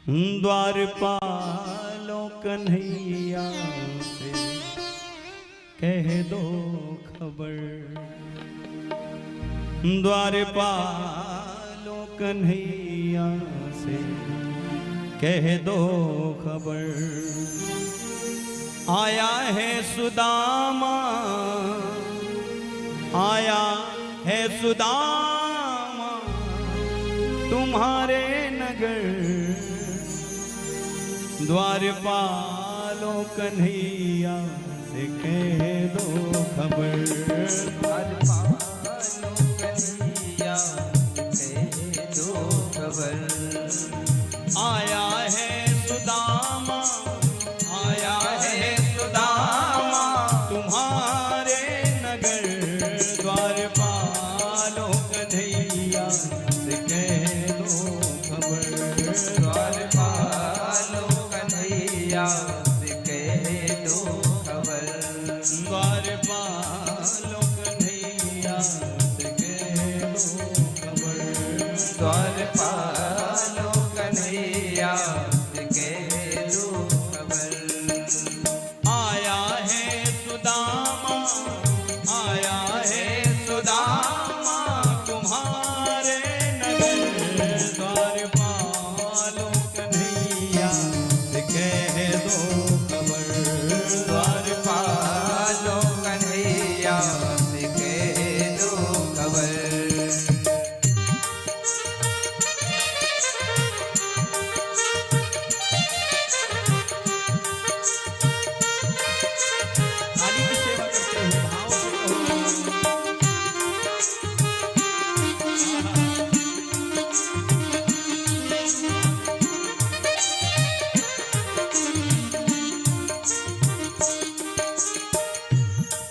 द्वारपालो कन्हैया से कह दो खबर, द्वारपालो कन्हैया से कह दो खबर। आया है सुदामा, आया है सुदामा तुम्हारे नगर, द्वारपालो कन्हैया से कह दो खबर, द्वारपालो कन्हैया से कह दो खबर। आया है सुदामा, आया है सुदामा तुम्हारे नगर, द्वारपालो कन्हैया से कह दो खबर, द्वारपालो कन्हैया से कह दो खबर, द्वारपालो कन्हैया से कह दो खबर, द्वारपालो कन्हैया से कह दो खबर। आया है सुदामा, आया है सुदामा तुम्हारे नगर, द्वारपालो कन्हैया से कह दो खबर, द्वारपालो कन्हैया से कह दो खबर। थाली की सेवा करते हुए भाव से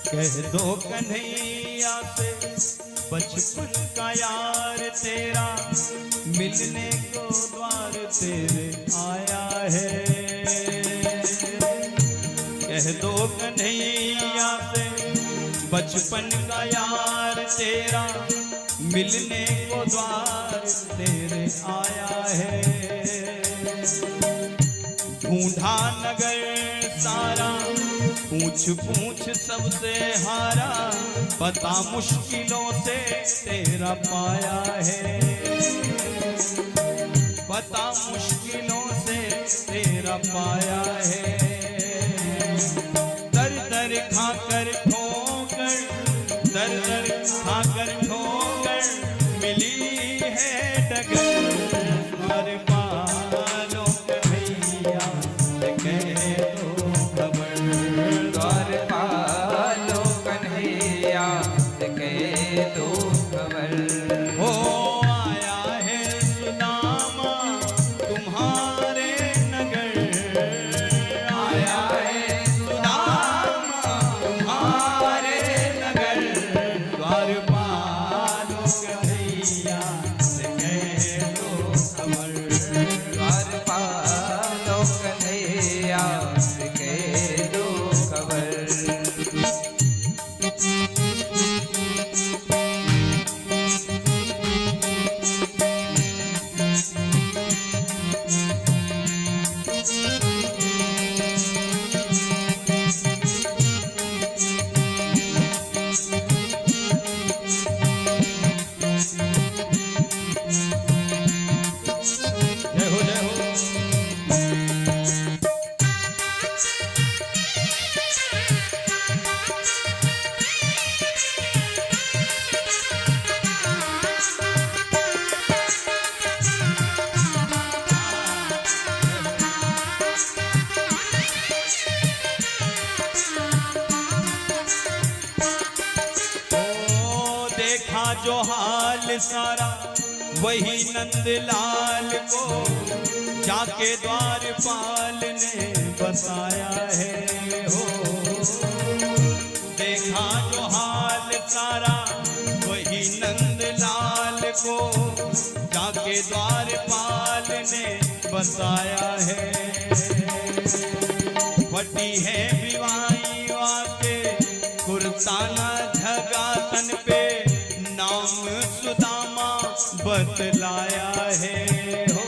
कह दो कन्हैया से बचपन का यार तेरा, मिलने को द्वार तेरे आया है। कह दो कन्हैया से बचपन का यार तेरा, मिलने को द्वार तेरे आया है। ढूंढा नगर सारा, पूछ पूछ सबसे हारा, पता मुश्किलों से तेरा पाया है, पता मुश्किलों से तेरा पाया है। दर दर खाकर ठोकर, दर दर खाकर ठोकर मिली है डगर, द्वारपालो कन्हैया से कह दो खबर, द्वारपालो कन्हैया से कह दो खबर। हो आया है सुदामा तुम्हारे नगर, आया है सुदामा तुम्हारे नगर, द्वारपालो कन्हैया से कह दो खबर, द्वारपालो कन्हैया से कह दो खबर। जय हो जय हो। ओ देखा जो हाल सारा वही नंदलाल को, जाके द्वारपाल ने बसाया है। हो देखा जो हाल सारा वही नंदलाल को, जाके द्वारपाल ने बसाया है। फटी है विवाही वाके कुर्ता न झगा तन पे, नाम सुदामा बतलाया है। हो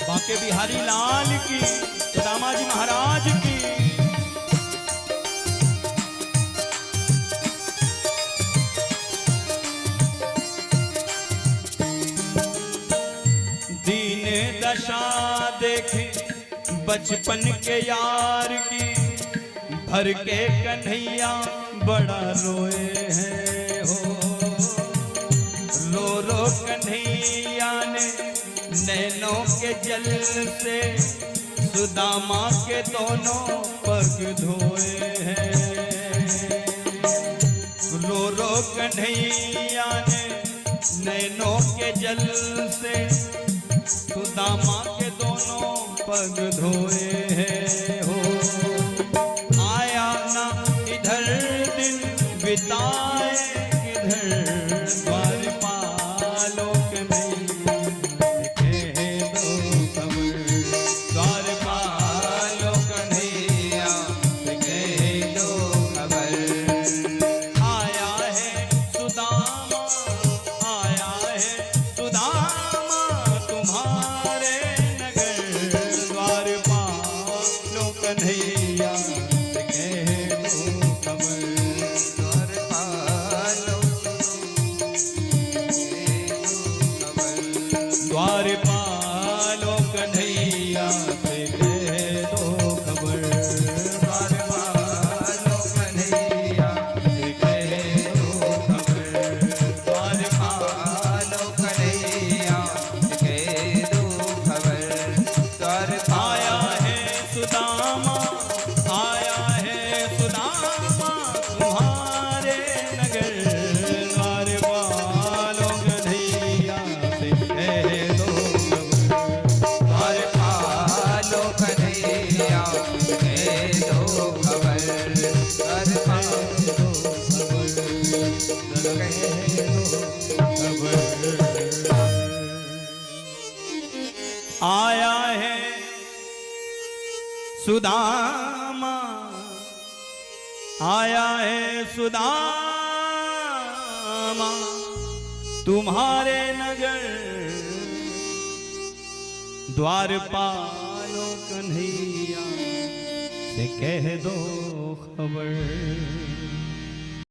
बाके बिहारी लाल की, सुदामा जी महाराज की। दीन दशा देखे बचपन के यार की, भर के कन्हैया बड़ा रोए हैं हो। रो रो कन्हैया ने नैनों के जल से सुदामा के दोनों पग धोए हैं। रो रो कन्हैया ने नैनों के जल से सुदामा के दोनों पग धोए हैं हो। आया ना इधर दिन बिताए किधर, द्वारपालों के द्वारपालों कन्हैया से कह दो खबर। द्वारपालों कन्हैया से कह दो खबर। द्वारपालों कन्हैया से कह दो खबर। आया है सुदामा, आया है सुदामा तुम्हारे नगर। द्वारपालों कन्हैया से कह दो आया है सुदामा, आया है सुदामा तुम्हारे नगर। द्वारपालों कन्हैया से कह दो खबर।